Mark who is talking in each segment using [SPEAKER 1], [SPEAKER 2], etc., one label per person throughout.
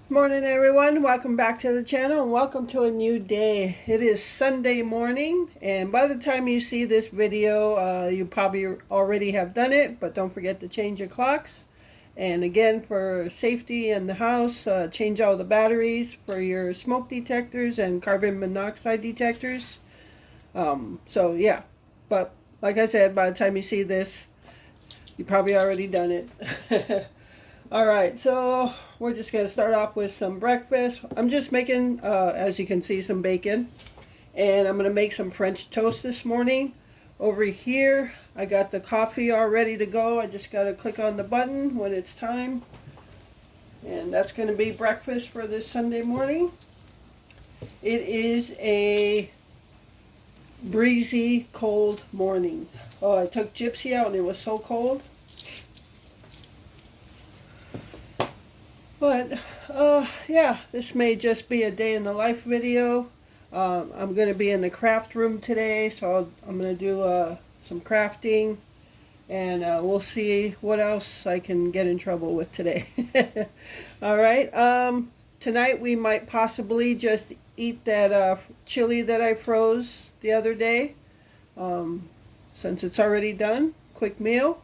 [SPEAKER 1] Morning everyone, welcome back to the channel and welcome to a new day. It is Sunday morning, and by the time you see this video you probably already have done it, but don't forget to change your clocks. And again, for safety in the house, change all the batteries for your smoke detectors and carbon monoxide detectors. So yeah, but like I said, by the time you see this you probably already done it. All right, so we're just going to start off with some breakfast. I'm just making, as you can see, some bacon. And I'm going to make some French toast this morning. Over here, I got the coffee all ready to go. I just got to click on the button when it's time. And that's going to be breakfast for this Sunday morning. It is a breezy, cold morning. Oh, I took Gypsy out and it was so cold. But yeah, this may just be a day in the life video. I'm going to be in the craft room today, so I'm going to do some crafting, and we'll see what else I can get in trouble with today. All right, tonight we might possibly just eat that chili that I froze the other day, since it's already done. Quick meal.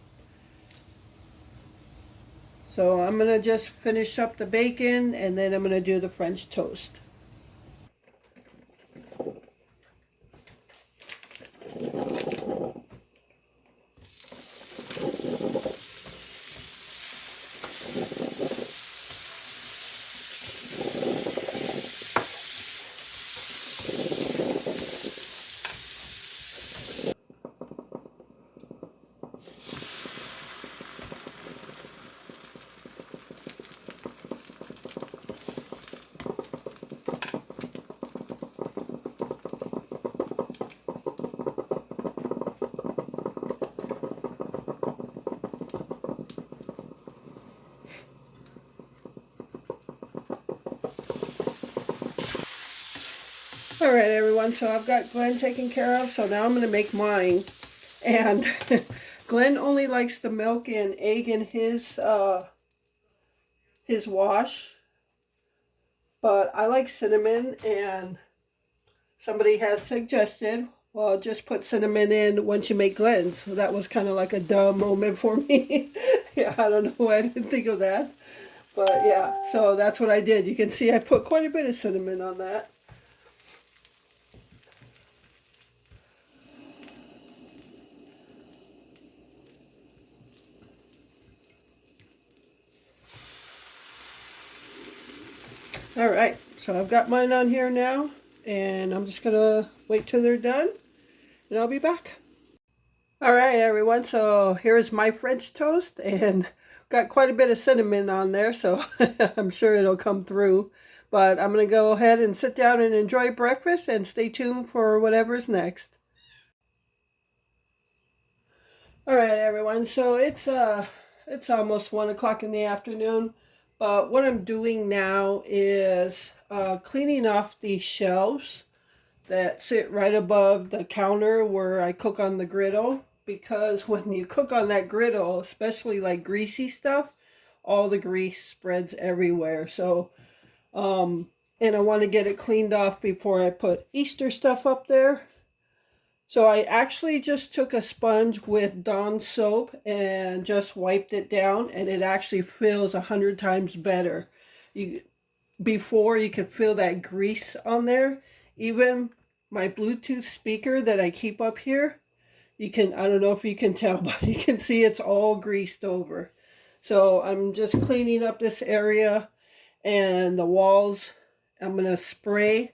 [SPEAKER 1] So I'm going to just finish up the bacon and then I'm going to do the French toast. All right, everyone, so I've got Glenn taken care of, so now I'm going to make mine. And Glenn only likes the milk and egg in his wash, but I like cinnamon, and somebody has suggested, well, just put cinnamon in once you make Glenn's. So that was kind of like a dumb moment for me. Yeah, I don't know why I didn't think of that. But yeah, so that's what I did. You can see I put quite a bit of cinnamon on that. All right, so I've got mine on here now, and I'm just gonna wait till they're done, and I'll be back. All right, everyone, so here's my French toast, and got quite a bit of cinnamon on there, so I'm sure it'll come through. But I'm gonna go ahead and sit down and enjoy breakfast, and stay tuned for whatever's next. All right, everyone, so it's almost 1 o'clock in the afternoon. But what I'm doing now is cleaning off these shelves that sit right above the counter where I cook on the griddle, because when you cook on that griddle, especially like greasy stuff, all the grease spreads everywhere. So and I want to get it cleaned off before I put Easter stuff up there. So I actually just took a sponge with Dawn soap and just wiped it down, and it actually feels 100 times better. You Before, you could feel that grease on there. Even my Bluetooth speaker that I keep up here, you can, I don't know if you can tell, but you can see it's all greased over. So I'm just cleaning up this area and the walls. I'm going to spray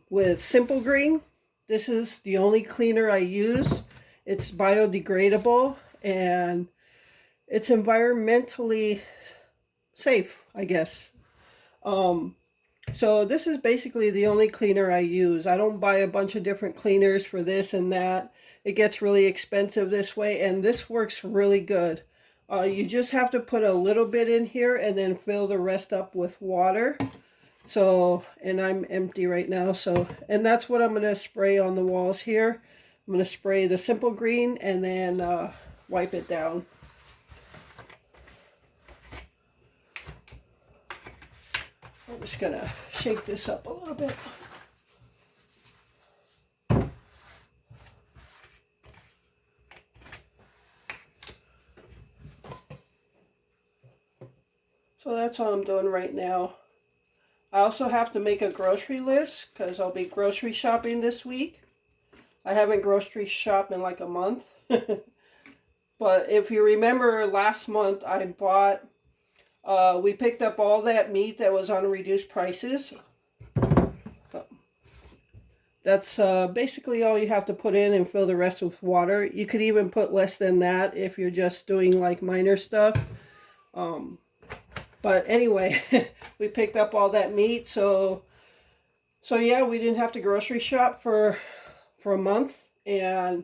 [SPEAKER 1] with Simple Green. This is the only cleaner I use. It's biodegradable and it's environmentally safe, I guess. Um, So this is basically the only cleaner I use. I don't buy a bunch of different cleaners for this and that. It gets really expensive this way, and this works really good. You just have to put a little bit in here and then fill the rest up with water. So, and I'm empty right now, so, and that's what I'm going to spray on the walls here. I'm going to spray the Simple Green and then wipe it down. I'm just gonna shake this up a little bit. So that's what I'm doing right now. I also have to make a grocery list because I'll be grocery shopping this week. I haven't grocery shopped in like a month. But if you remember last month, I bought, we picked up all that meat that was on reduced prices. That's basically all you have to put in and fill the rest with water. You could even put less than that if you're just doing like minor stuff. But anyway, we picked up all that meat. So yeah, we didn't have to grocery shop for a month. And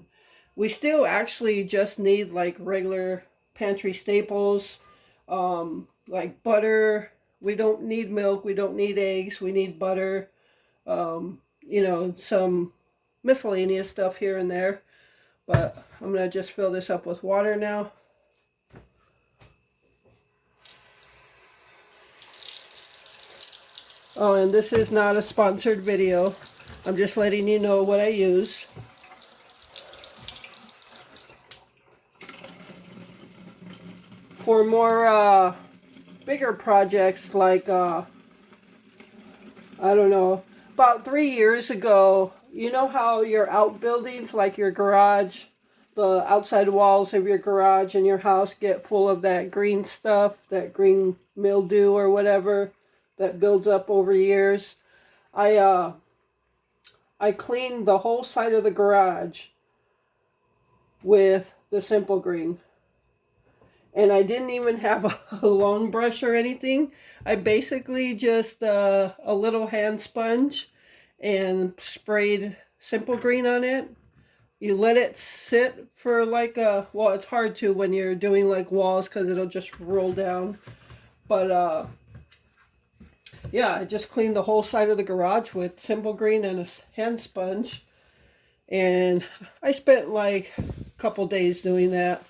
[SPEAKER 1] we still actually just need like regular pantry staples, like butter. We don't need milk. We don't need eggs. We need butter. You know, some miscellaneous stuff here and there. But I'm going to just fill this up with water now. Oh, and this is not a sponsored video. I'm just letting you know what I use. For more bigger projects like, I don't know, about 3 years ago, you know how your outbuildings, like your garage, the outside walls of your garage and your house get full of that green stuff, that green mildew or whatever that builds up over years? I cleaned the whole side of the garage with the Simple Green. And I didn't even have a long brush or anything. I basically just a little hand sponge and sprayed Simple Green on it. You let it sit for like well, it's hard to when you're doing like walls because it'll just roll down. But yeah, I just cleaned the whole side of the garage with Simple Green and a hand sponge. And I spent like a couple days doing that.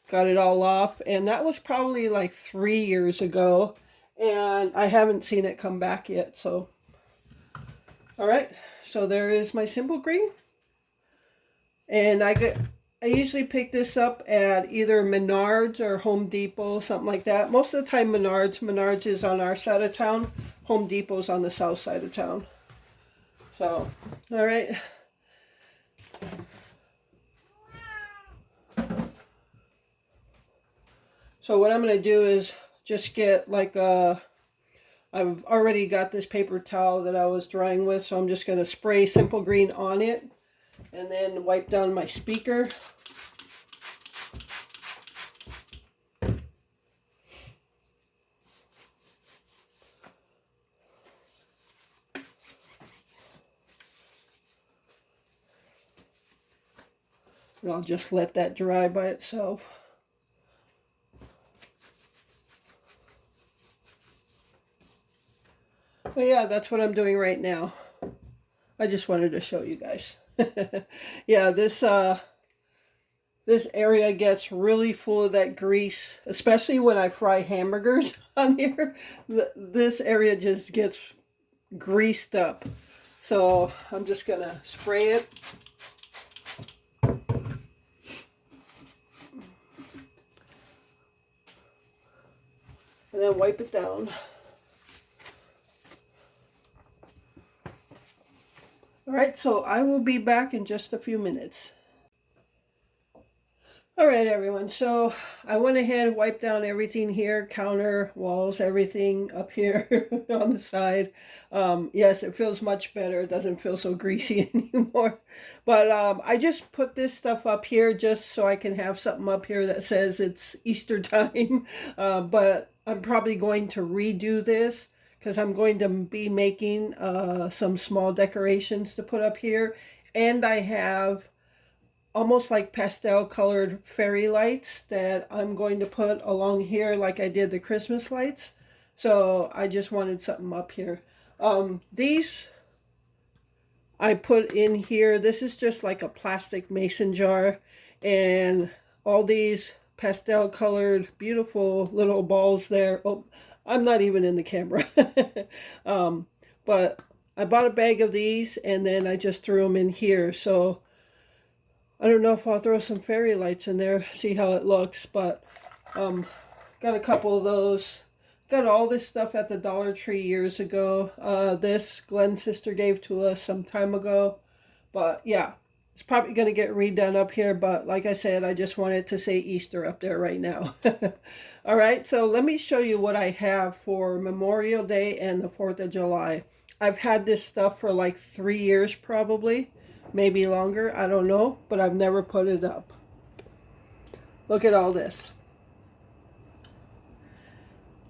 [SPEAKER 1] Got it all off, and that was probably like 3 years ago, and I haven't seen it come back yet. So all right, so there is my Simple Green, and I usually pick this up at either Menards or Home Depot, something like that. Most of the time Menards is on our side of town. Home Depot's on the south side of town. So all right. So what I'm going to do is just get like I've already got this paper towel that I was drying with, so I'm just going to spray Simple Green on it and then wipe down my speaker. And I'll just let that dry by itself. But yeah, that's what I'm doing right now. I just wanted to show you guys. Yeah, this area gets really full of that grease, especially when I fry hamburgers on here. This area just gets greased up. So I'm just gonna spray it. And then wipe it down. All right, so I will be back in just a few minutes. All right, everyone, so I went ahead, wiped down everything here, counter, walls, everything up here on the side. Yes, it feels much better. It doesn't feel so greasy anymore. But I just put this stuff up here just so I can have something up here that says it's Easter time. But I'm probably going to redo this because I'm going to be making some small decorations to put up here. And I have almost like pastel colored fairy lights that I'm going to put along here like I did the Christmas lights. So I just wanted something up here. These I put in here. This is just like a plastic mason jar, and all these pastel colored beautiful little balls there. Oh, I'm not even in the camera. um, but I bought a bag of these and then I just threw them in here. So I don't know if I'll throw some fairy lights in there, see how it looks. But got a couple of those. Got all this stuff at the Dollar Tree years ago. This Glenn's sister gave to us some time ago. But yeah, it's probably going to get redone up here. But like I said, I just wanted to say Easter up there right now. All right, so let me show you what I have for Memorial Day and the 4th of July. I've had this stuff for like 3 years probably, maybe longer, I don't know, but I've never put it up. Look at all this.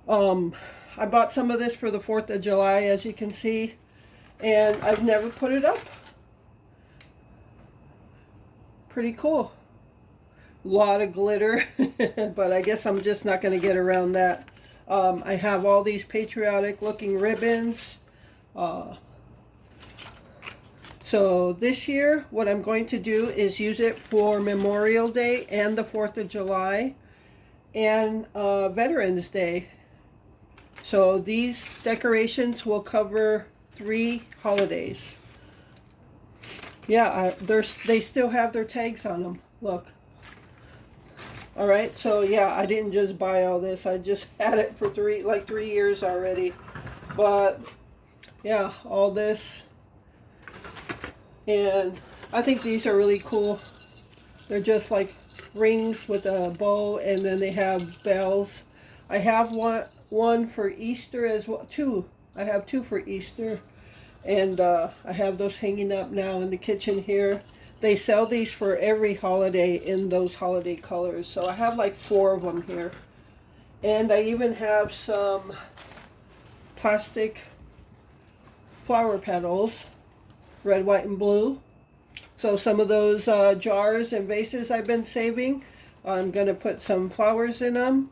[SPEAKER 1] I bought some of this for the 4th of July, as you can see, and I've never put it up. Pretty cool. A lot of glitter, but I guess I'm just not going to get around that. I have all these patriotic looking ribbons. So this year, what I'm going to do is use it for Memorial Day and the 4th of July and Veterans Day. So these decorations will cover 3 holidays. Yeah, they still have their tags on them. Look. All right, so yeah, I didn't just buy all this. I just had it for 3 years already. But yeah, all this. And I think these are really cool. They're just like rings with a bow, and then they have bells. I have one for Easter as well. 2. I have 2 for Easter. And I have those hanging up now in the kitchen here. They sell these for every holiday in those holiday colors. So I have like 4 of them here. And I even have some plastic flower petals, red, white, and blue. So some of those jars and vases I've been saving, I'm going to put some flowers in them.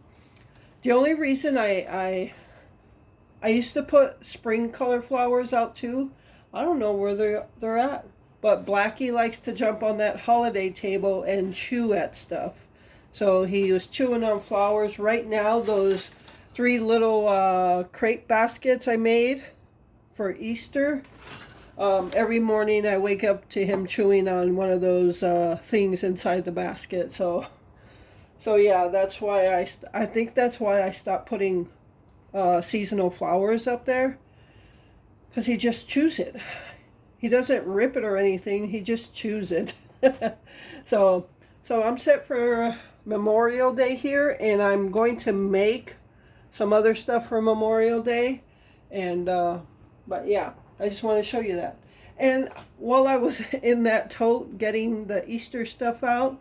[SPEAKER 1] The only reason I used to put spring color flowers out too. I don't know where they're at. But Blackie likes to jump on that holiday table and chew at stuff. So he was chewing on flowers. Right now, those 3 little crepe baskets I made for Easter. Every morning I wake up to him chewing on one of those things inside the basket. So yeah, that's why I think that's why I stopped putting seasonal flowers up there, because he just chews it. He doesn't rip it or anything, he just chews it. so I'm set for Memorial Day here, and I'm going to make some other stuff for Memorial Day. And but yeah, I just want to show you that. And while I was in that tote getting the Easter stuff out,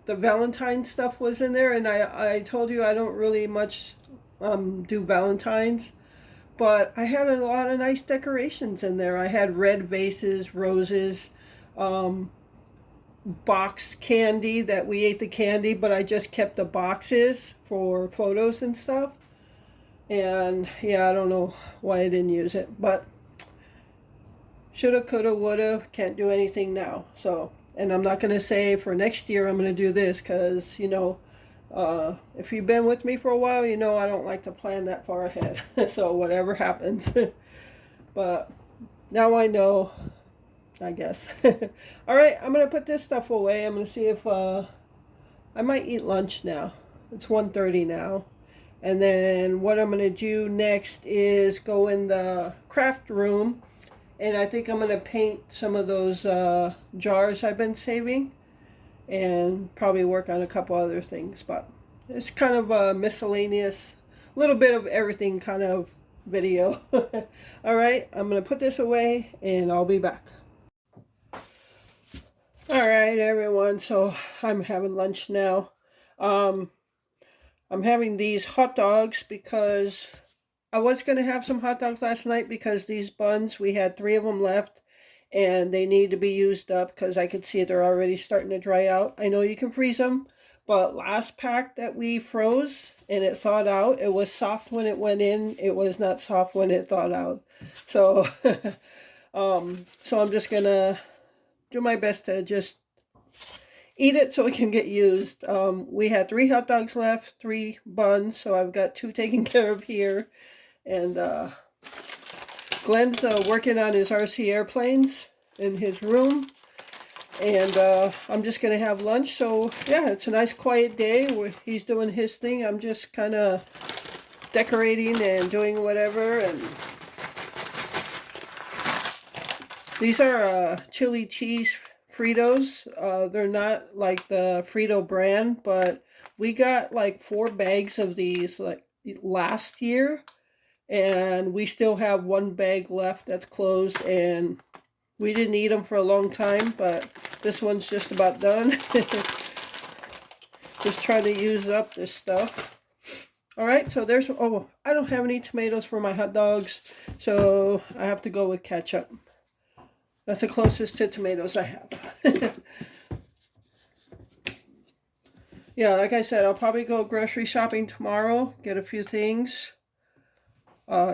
[SPEAKER 1] the Valentine stuff was in there, and I told you I don't really much do Valentines, but I had a lot of nice decorations in there. I had red vases, roses, boxed candy that we ate the candy, but I just kept the boxes for photos and stuff. And yeah, I don't know why I didn't use it, but shoulda, coulda, woulda, can't do anything now. So, and I'm not going to say for next year I'm going to do this, because, you know, if you've been with me for a while, you know I don't like to plan that far ahead. So whatever happens. But now I know, I guess. All right, I'm going to put this stuff away. I'm going to see if I might eat lunch now. It's 1:30 now. And then what I'm going to do next is go in the craft room. And I think I'm going to paint some of those jars I've been saving. And probably work on a couple other things. But it's kind of a miscellaneous, little bit of everything kind of video. All right, I'm going to put this away and I'll be back. All right, everyone. So I'm having lunch now. I'm having these hot dogs because I was going to have some hot dogs last night, because these buns, we had 3 of them left and they need to be used up because I could see they're already starting to dry out. I know you can freeze them, but last pack that we froze and it thawed out, it was soft when it went in. It was not soft when it thawed out. So, so I'm just going to do my best to just eat it so it can get used. We had 3 hot dogs left, 3 buns, so I've got 2 taken care of here. And Glenn's working on his RC airplanes in his room. And I'm just going to have lunch. So, yeah, it's a nice quiet day where he's doing his thing. I'm just kind of decorating and doing whatever. And these are chili cheese Fritos. They're not like the Frito brand, but we got like 4 bags of these like last year. And we still have 1 bag left that's closed, and we didn't eat them for a long time, but this one's just about done. Just trying to use up this stuff. All right, so there's, oh, I don't have any tomatoes for my hot dogs, so I have to go with ketchup. That's the closest to tomatoes I have. Yeah, like I said, I'll probably go grocery shopping tomorrow, get a few things.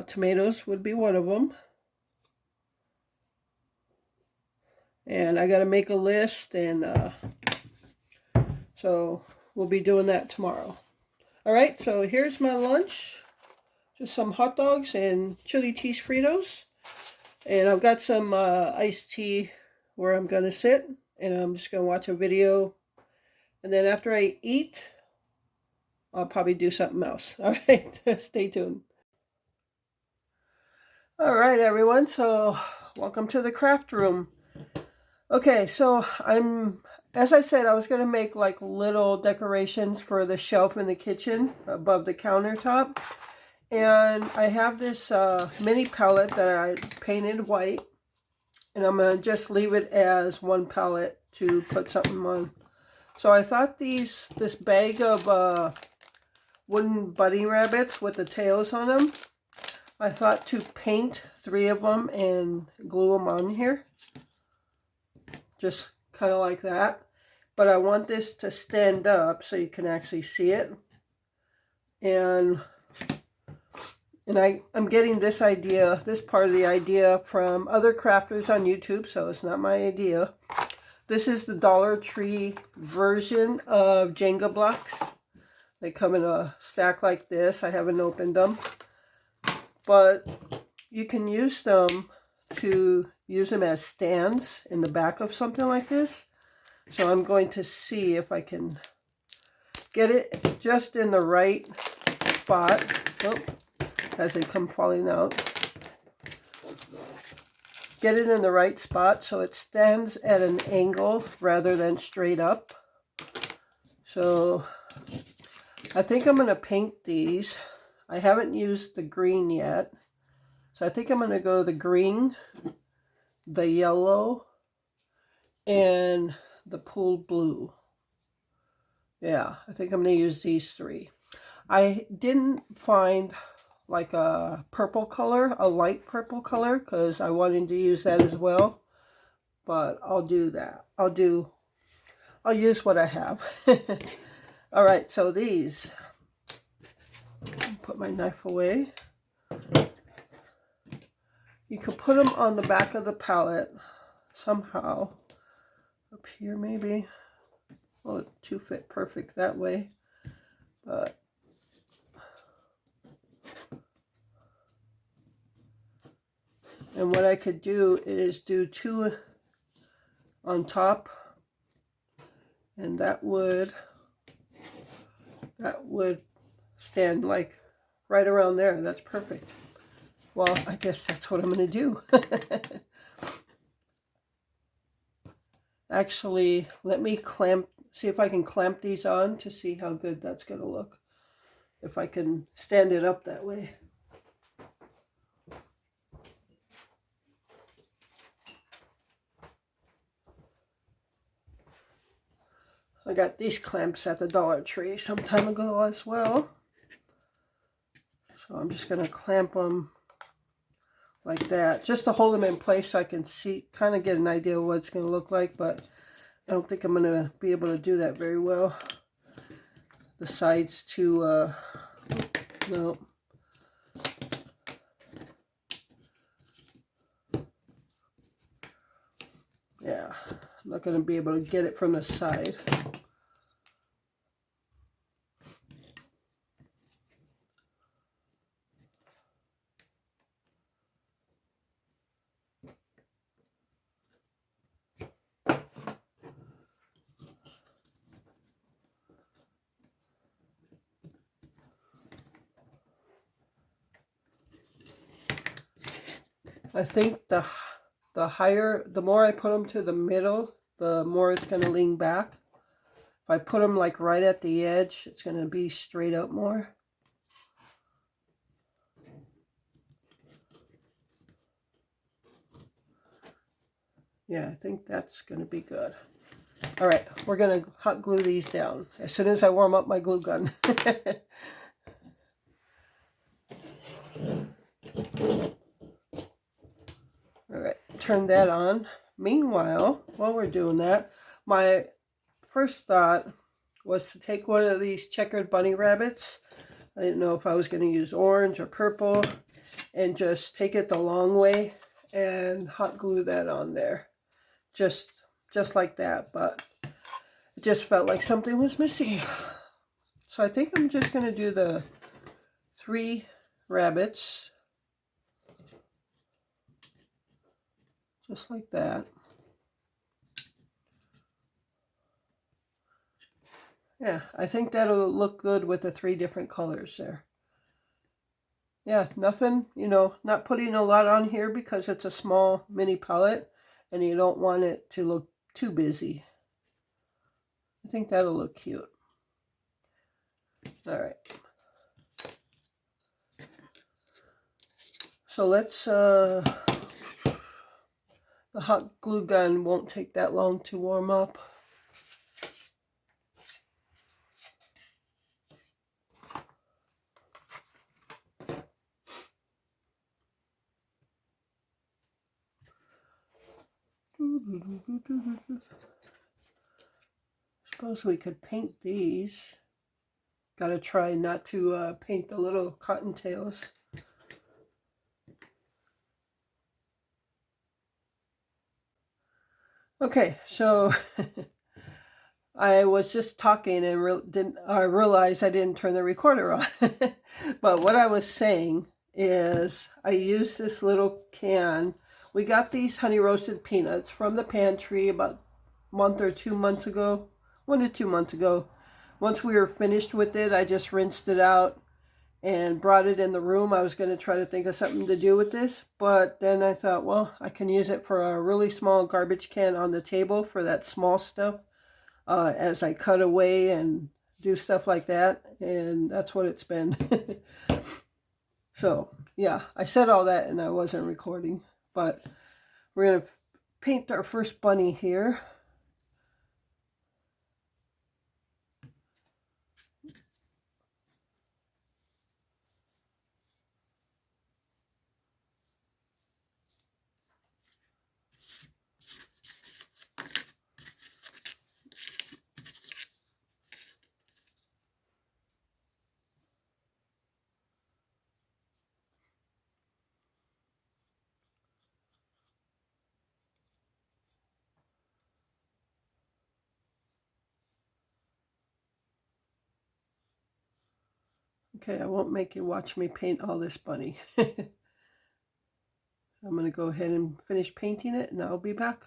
[SPEAKER 1] Tomatoes would be one of them. And I got to make a list, and so we'll be doing that tomorrow. All right, so here's my lunch. Just some hot dogs and chili cheese Fritos. And I've got some iced tea where I'm going to sit, and I'm just going to watch a video. And then after I eat, I'll probably do something else. All right, stay tuned. All right, everyone, so welcome to the craft room. Okay, so as I said, I was going to make like little decorations for the shelf in the kitchen above the countertop. And I have this mini palette that I painted white. And I'm going to just leave it as one palette to put something on. So I thought this bag of wooden bunny rabbits with the tails on them, I thought to paint 3 of them and glue them on here. Just kind of like that. But I want this to stand up so you can actually see it. And I'm getting this idea, this part of the idea, from other crafters on YouTube, so it's not my idea. This is the Dollar Tree version of Jenga blocks. They come in a stack like this. I haven't opened them. But you can use them as stands in the back of something like this. So I'm going to see if I can get it just in the right spot. Oh, as they come falling out. Get it in the right spot so it stands at an angle rather than straight up. So I think I'm going to paint these. I haven't used the green yet. So I think I'm going to go the green, the yellow, and the pool blue. Yeah, I think I'm going to use these 3. I didn't find like a purple color, a light purple color, because I wanted to use that as well. But I'll do that. I'll use what I have. All right, so these, put my knife away. You could put them on the back of the palette somehow. Up here maybe. Well, it two fit perfect that way. But and what I could do is do 2 on top, and that would stand like right around there. That's perfect. Well, I guess that's what I'm going to do. Actually, let me see if I can clamp these on to see how good that's going to look. If I can stand it up that way. I got these clamps at the Dollar Tree some time ago as well. So I'm just going to clamp them like that, just to hold them in place so I can see, kind of get an idea of what it's going to look like, but I don't think I'm going to be able to do that very well. The sides to, no. Yeah, I'm not going to be able to get it from the side. I think the more I put them to the middle, the more it's going to lean back. If I put them like right at the edge, it's going to be straight up more. Yeah, I think that's going to be good. All right, we're going to hot glue these down as soon as I warm up my glue gun. All right, turn that on. Meanwhile, while we're doing that, my first thought was to take one of these checkered bunny rabbits. I didn't know if I was going to use orange or purple, and just take it the long way and hot glue that on there. Just like that, but it just felt like something was missing. So I think I'm just going to do the 3 rabbits. Just like that. Yeah, I think that'll look good with the 3 different colors there. Yeah, nothing, not putting a lot on here because it's a small mini palette and you don't want it to look too busy. I think that'll look cute. All right. So let's, the hot glue gun won't take that long to warm up. Suppose we could paint these. Gotta try not to paint the little cottontails. Okay, so I was just talking and I realized I didn't turn the recorder on. But what I was saying is I used this little can. We got these honey roasted peanuts from the pantry about a month or 2 months ago. 1 to 2 months ago. Once we were finished with it, I just rinsed it out and brought it in the room. I was going to try to think of something to do with this, but then I thought, well, I can use it for a really small garbage can on the table for that small stuff as I cut away and do stuff like that, and that's what it's been. So, yeah, I said all that and I wasn't recording, but we're going to paint our first bunny here. Okay, I won't make you watch me paint all this bunny. I'm going to go ahead and finish painting it and I'll be back.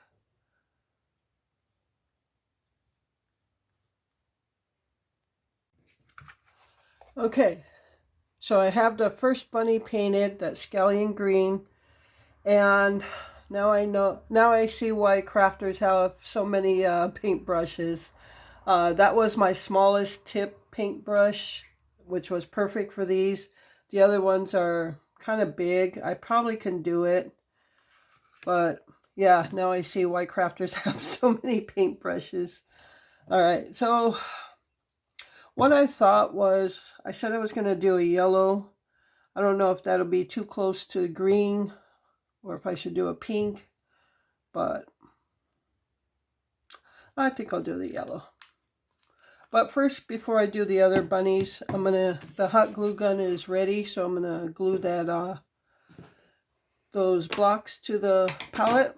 [SPEAKER 1] Okay, so I have the first bunny painted, that scallion green, and now I see why crafters have so many paintbrushes. That was my smallest tip paintbrush, which was perfect for these. The other ones are kind of big. I probably can do it, but yeah, now I see why crafters have so many paintbrushes. All right, so what I thought was, I said I was going to do a yellow. I don't know if that'll be too close to green or if I should do a pink, but I think I'll do the yellow. But first, before I do the other bunnies, the hot glue gun is ready, so I'm gonna glue that those blocks to the palette.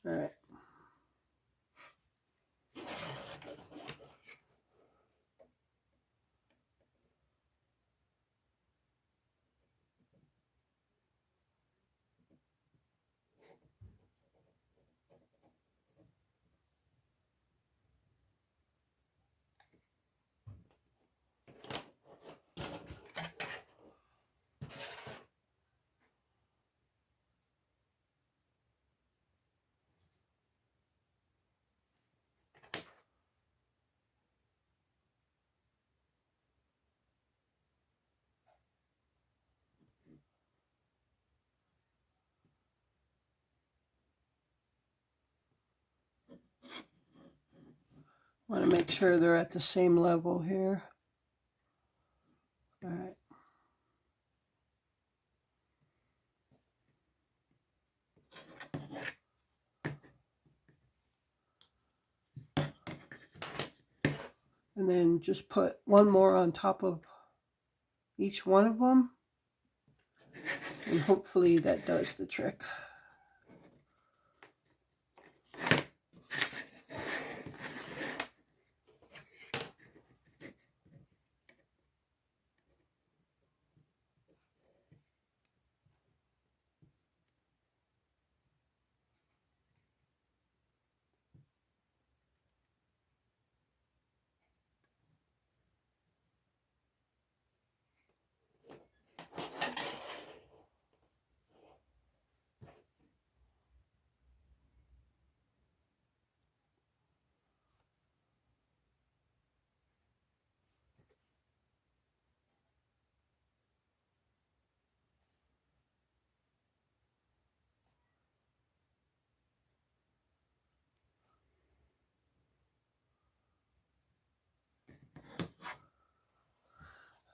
[SPEAKER 1] All right. Want to make sure they're at the same level here. All right. And then just put one more on top of each one of them. And hopefully that does the trick.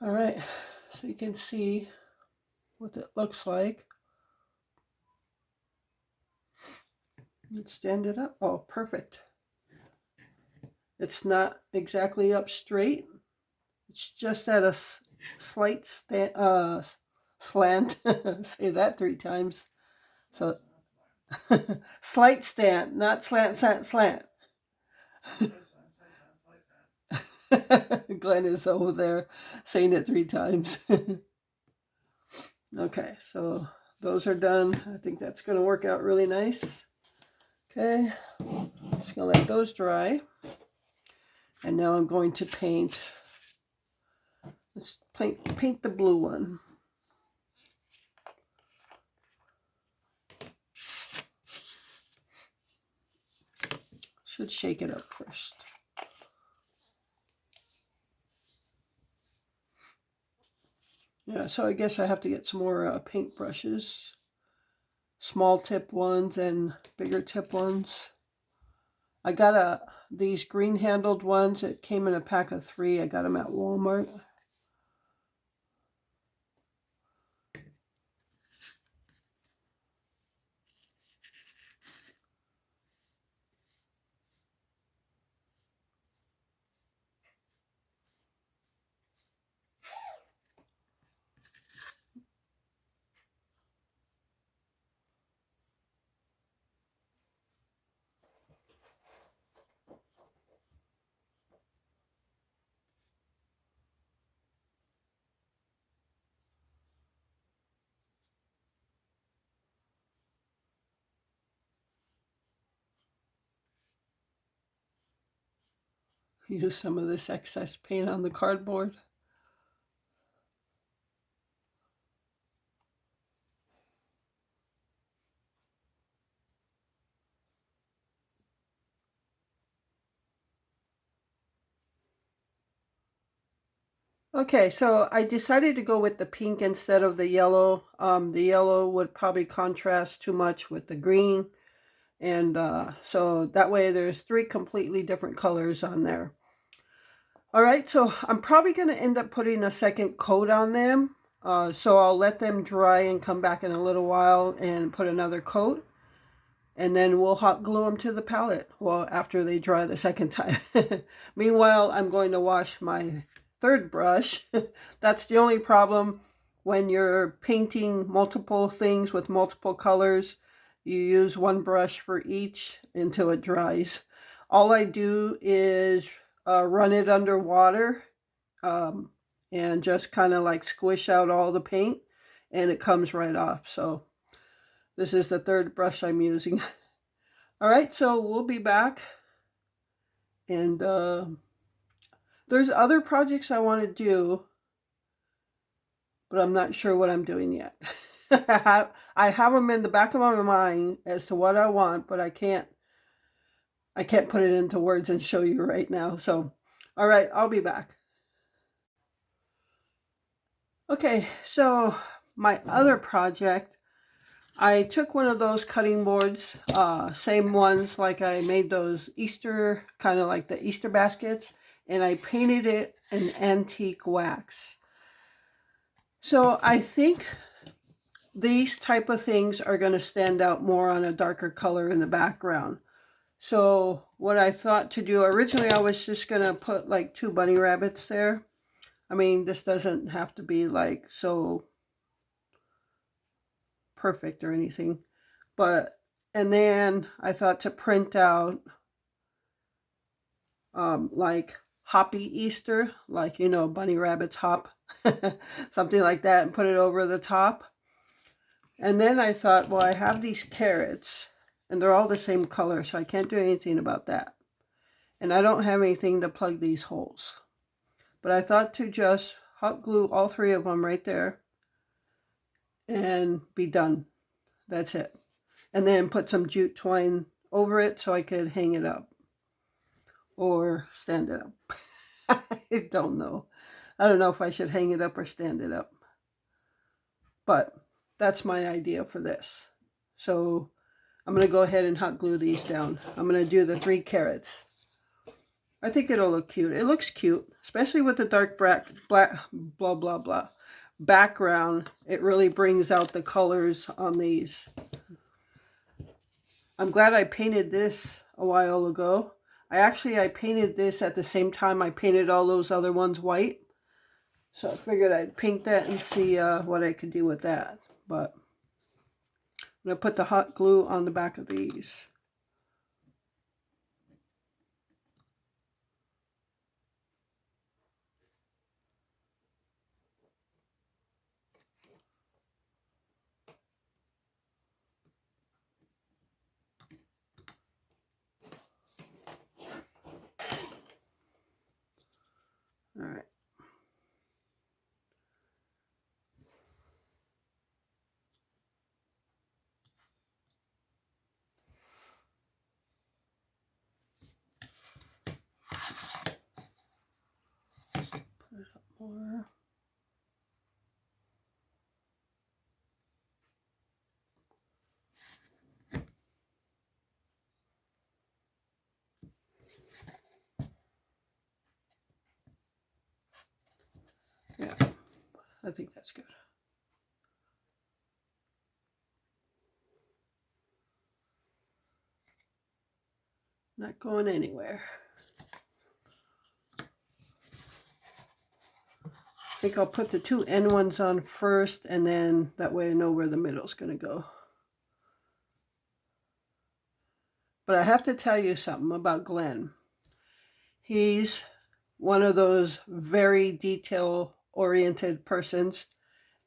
[SPEAKER 1] All right, so you can see what it looks like. Let's stand it up. Oh, perfect. It's not exactly up straight. It's just at a slight slant. Say that 3 times. So slight slant, not slant, slant, slant. Glenn is over there saying it 3 times. Okay, so those are done. I think that's going to work out really nice. Okay, just going to let those dry. And now I'm going to paint. Let's paint the blue one. Should shake it up first. Yeah, so I guess I have to get some more paint brushes. Small tip ones and bigger tip ones. I got these green handled ones. It came in a pack of 3. I got them at Walmart. Use some of this excess paint on the cardboard. Okay, so I decided to go with the pink instead of the yellow. The yellow would probably contrast too much with the green. And so that way there's 3 completely different colors on there. All right, so I'm probably going to end up putting a second coat on them. So I'll let them dry and come back in a little while and put another coat. And then we'll hot glue them to the palette, well, after they dry the second time. Meanwhile, I'm going to wash my 3rd brush. That's the only problem when you're painting multiple things with multiple colors. You use one brush for each until it dries. All I do is run it under water, um, and just kind of like squish out all the paint, and it comes right off. So this is the third brush I'm using. All right, so we'll be back. And there's other projects I want to do, but I'm not sure what I'm doing yet. I have them in the back of my mind as to what I want, but I can't put it into words and show you right now. So, all right, I'll be back. Okay, so my other project, I took one of those cutting boards, same ones like I made those Easter, kind of like the Easter baskets, and I painted it an antique wax. So I think these type of things are going to stand out more on a darker color in the background. So what I thought to do, originally I was just going to put like 2 bunny rabbits there. I mean, this doesn't have to be like so perfect or anything, but, and then I thought to print out like Hoppy Easter, like, you know, bunny rabbits hop, something like that, and put it over the top. And then I thought, well, I have these carrots and they're all the same color, so I can't do anything about that. And I don't have anything to plug these holes. But I thought to just hot glue all 3 of them right there and be done. That's it. And then put some jute twine over it so I could hang it up or stand it up. I don't know. I don't know if I should hang it up or stand it up. But that's my idea for this. So I'm going to go ahead and hot glue these down. I'm going to do the 3 carrots. I think it'll look cute. It looks cute, especially with the dark black blah, blah, blah background. It really brings out the colors on these. I'm glad I painted this a while ago. I painted this at the same time I painted all those other ones white. So I figured I'd paint that and see what I could do with that. But I'm going to put the hot glue on the back of these. All right. Put it up more. Yeah, I think that's good. Not going anywhere. I think I'll put the 2 end ones on first, and then that way I know where the middle's going to go. But I have to tell you something about Glenn. He's one of those very detail-oriented persons,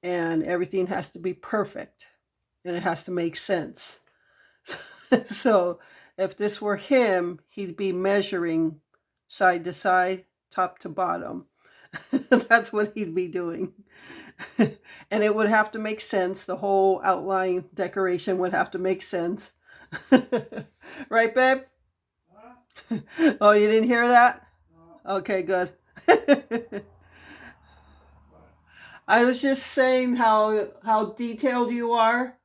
[SPEAKER 1] and everything has to be perfect, and it has to make sense. So if this were him, he'd be measuring side to side, top to bottom. That's what he'd be doing. And it would have to make sense. The whole outline decoration would have to make sense. Right, babe? Oh, you didn't hear that? Okay, good. I was just saying how detailed you are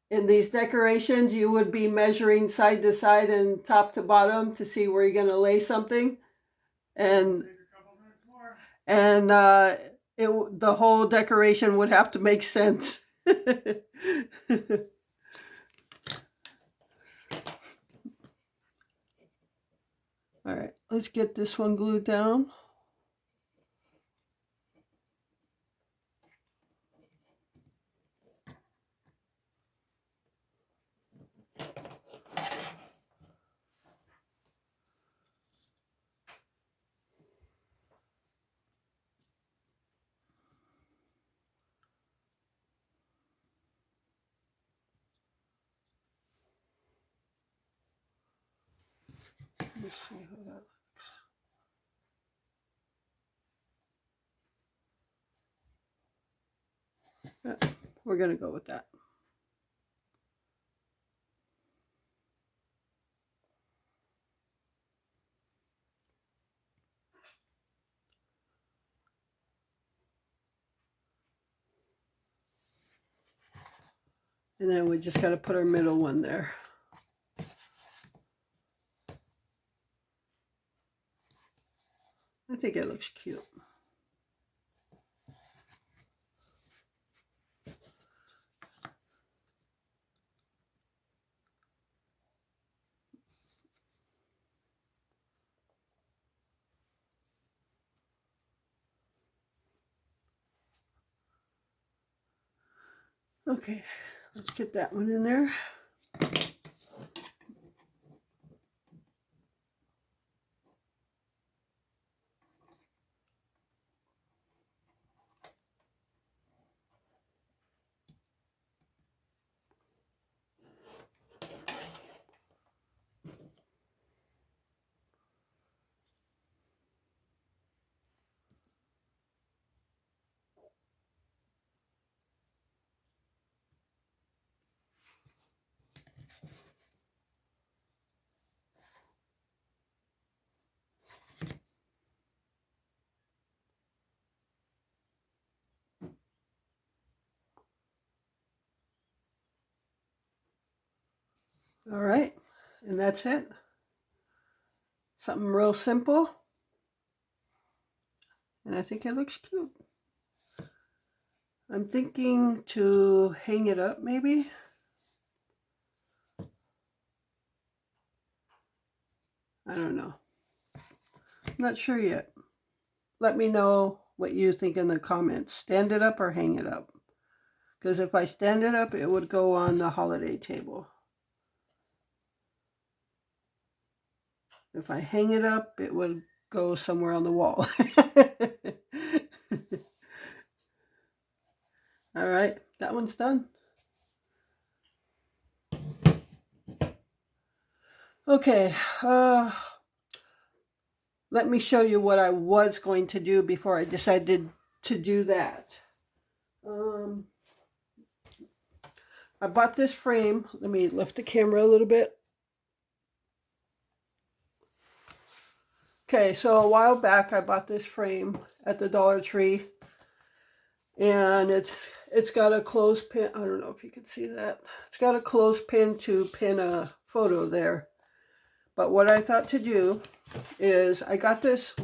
[SPEAKER 1] in these decorations. You would be measuring side to side and top to bottom to see where you're going to lay something. And the whole decoration would have to make sense. All right, let's get this one glued down. me see how that looks. Yeah, we're going to go with that. And then we just got to put our middle one there. I think it looks cute. Okay, let's get that one in there. All right, and that's it. Something real simple. And I think it looks cute. I'm thinking to hang it up maybe. I don't know. I'm not sure yet. Let me know what you think in the comments. Stand it up or hang it up. Because if I stand it up, it would go on the holiday table. If I hang it up, it would go somewhere on the wall. All right, that one's done. Okay, let me show you what I was going to do before I decided to do that. I bought this frame. Let me lift the camera a little bit. Okay, so a while back I bought this frame at the Dollar Tree, and it's got a clothespin. I don't know if you can see that. It's got a clothespin to pin a photo there. But what I thought to do is I got this.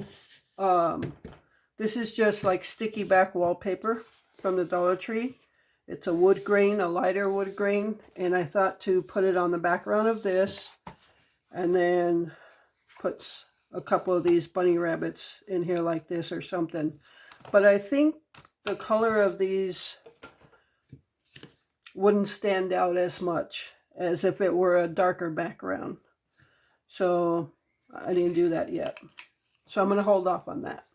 [SPEAKER 1] This is just like sticky back wallpaper from the Dollar Tree. It's a wood grain, a lighter wood grain, and I thought to put it on the background of this, and then put a couple of these bunny rabbits in here like this or something. But I think the color of these wouldn't stand out as much as if it were a darker background. So I didn't do that yet. So I'm going to hold off on that.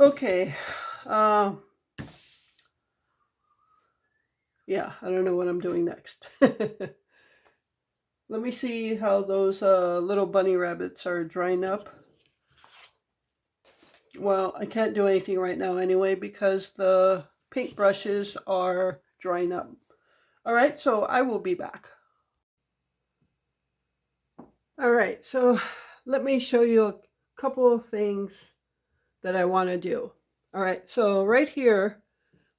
[SPEAKER 1] Okay. Yeah, I don't know what I'm doing next. Let me see how those little bunny rabbits are drying up. Well, I can't do anything right now anyway because the paint brushes are drying up. All right, so I will be back. All right, so let me show you a couple of things that I want to do. All right, so right here,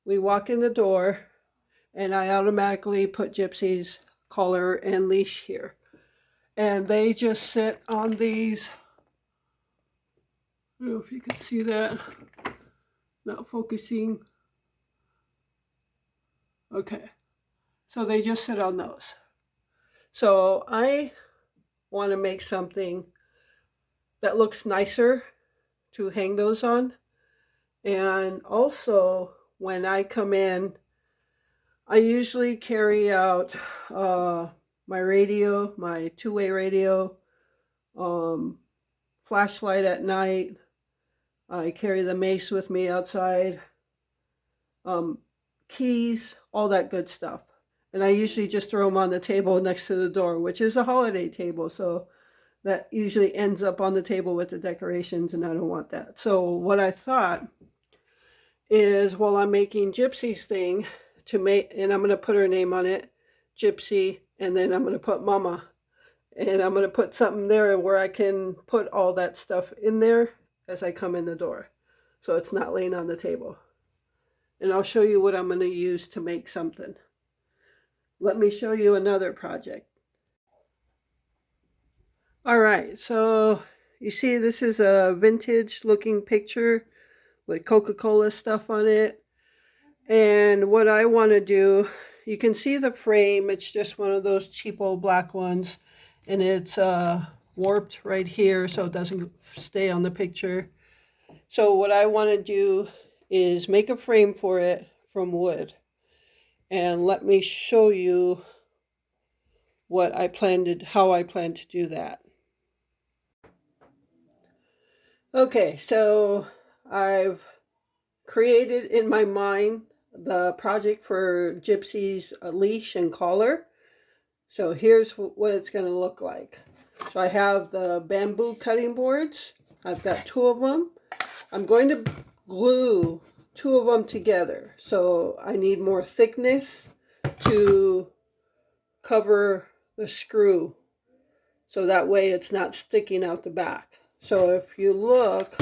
[SPEAKER 1] we walk in the door and I automatically put Gypsy's collar and leash here. And they just sit on these. I don't know if you can see that. Not focusing. Okay. So they just sit on those. So I want to make something that looks nicer to hang those on. And also, when I come in, I usually carry out my radio, my two-way radio, flashlight at night. I carry the mace with me outside, keys, all that good stuff. And I usually just throw them on the table next to the door, which is a holiday table, so that usually ends up on the table with the decorations, and I don't want that. So what I thought is, while I'm making Gypsy's thing to make, and I'm going to put her name on it, Gypsy, and then I'm going to put Mama, and I'm going to put something there where I can put all that stuff in there as I come in the door, so it's not laying on the table. And I'll show you what I'm going to use to make something. Let me show you another project. All right, so you see this is a vintage looking picture with Coca-Cola stuff on it. And what I want to do, you can see the frame, it's just one of those cheap old black ones, and it's warped right here so it doesn't stay on the picture. So what I want to do is make a frame for it from wood. And let me show you how I plan to do that. Okay, so I've created in my mind the project for Gypsy's leash and collar. So here's what it's going to look like. So I have the bamboo cutting boards. I've got 2 of them. I'm going to glue 2 of them together. So I need more thickness to cover the screw, so that way it's not sticking out the back. So if you look,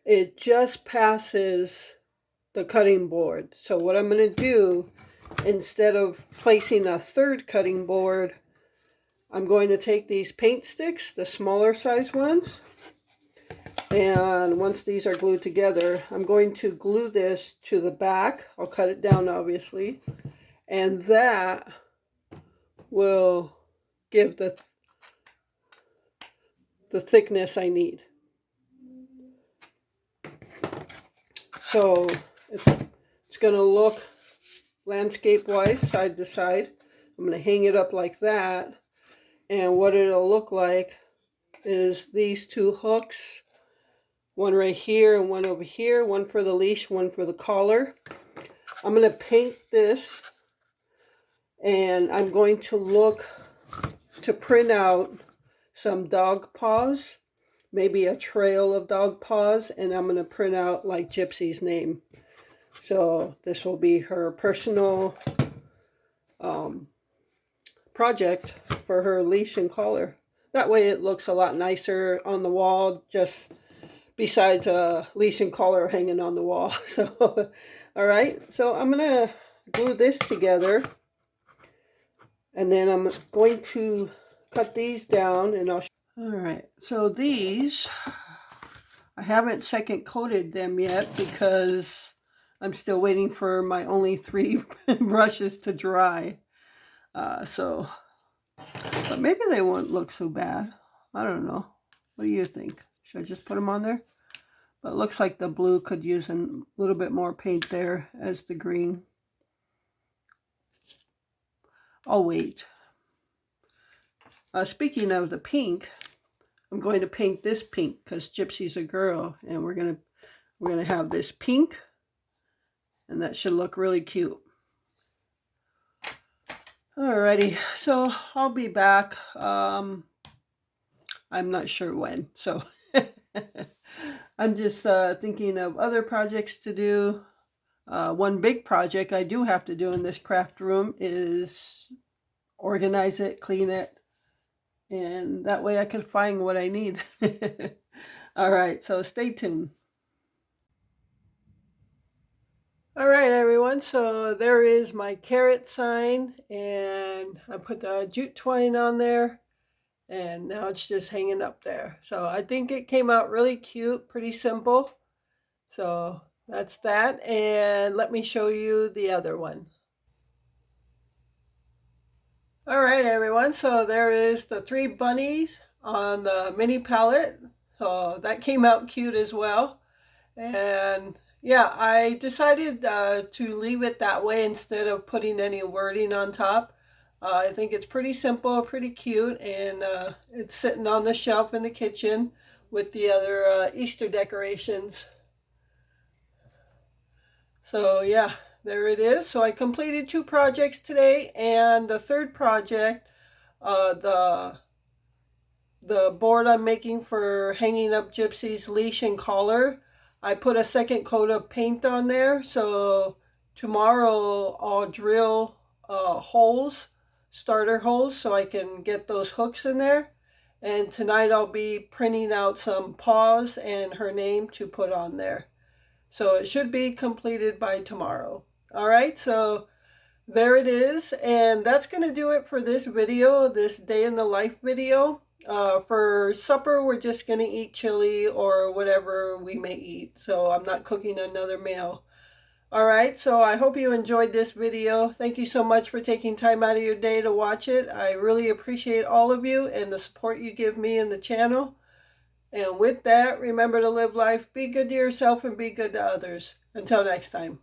[SPEAKER 1] it just passes the cutting board. So what I'm going to do, instead of placing a 3rd cutting board, I'm going to take these paint sticks, the smaller size ones, and once these are glued together, I'm going to glue this to the back. I'll cut it down, obviously, and that will give the thickness I need. So it's going to look landscape-wise, side to side. I'm going to hang it up like that, and what it'll look like is these 2 hooks, one right here and one over here, one for the leash, one for the collar. I'm going to paint this, and I'm going to look to print out some dog paws, maybe a trail of dog paws, and I'm going to print out like Gypsy's name. So this will be her personal project for her leash and collar. That way it looks a lot nicer on the wall, just besides a leash and collar hanging on the wall. So, all right, so I'm going to glue this together, and then I'm going to cut these down, and I'll all right, so these, I haven't second coated them yet because I'm still waiting for my only 3 brushes to dry. But maybe they won't look so bad. I don't know. What do you think? Should I just put them on there? But it looks like the blue could use a little bit more paint there as the green. I'll wait. Speaking of the pink, I'm going to paint this pink because Gypsy's a girl, and we're gonna have this pink, and that should look really cute. Alrighty, so I'll be back. I'm not sure when, so I'm just thinking of other projects to do. One big project I do have to do in this craft room is organize it, clean it, and that way I can find what I need. All right, so stay tuned. All right, everyone, so there is my carrot sign, and I put the jute twine on there, and now it's just hanging up there. So I think it came out really cute, pretty simple. So that's that, and let me show you the other one. All right, everyone, so there is the 3 bunnies on the mini palette. So that came out cute as well. And yeah, I decided to leave it that way instead of putting any wording on top. I think it's pretty simple, pretty cute, and it's sitting on the shelf in the kitchen with the other Easter decorations. So yeah, there it is. So I completed 2 projects today, and the 3rd project the board I'm making for hanging up Gypsy's leash and collar. I put a second coat of paint on there, so tomorrow I'll drill holes, starter holes, so I can get those hooks in there. And tonight I'll be printing out some paws and her name to put on there. So it should be completed by tomorrow. All right, so there it is. And that's going to do it for this video, this day in the life video. For supper, we're just going to eat chili or whatever we may eat. So I'm not cooking another meal. All right, so I hope you enjoyed this video. Thank you so much for taking time out of your day to watch it. I really appreciate all of you and the support you give me and the channel. And with that, remember to live life, be good to yourself, and be good to others. Until next time.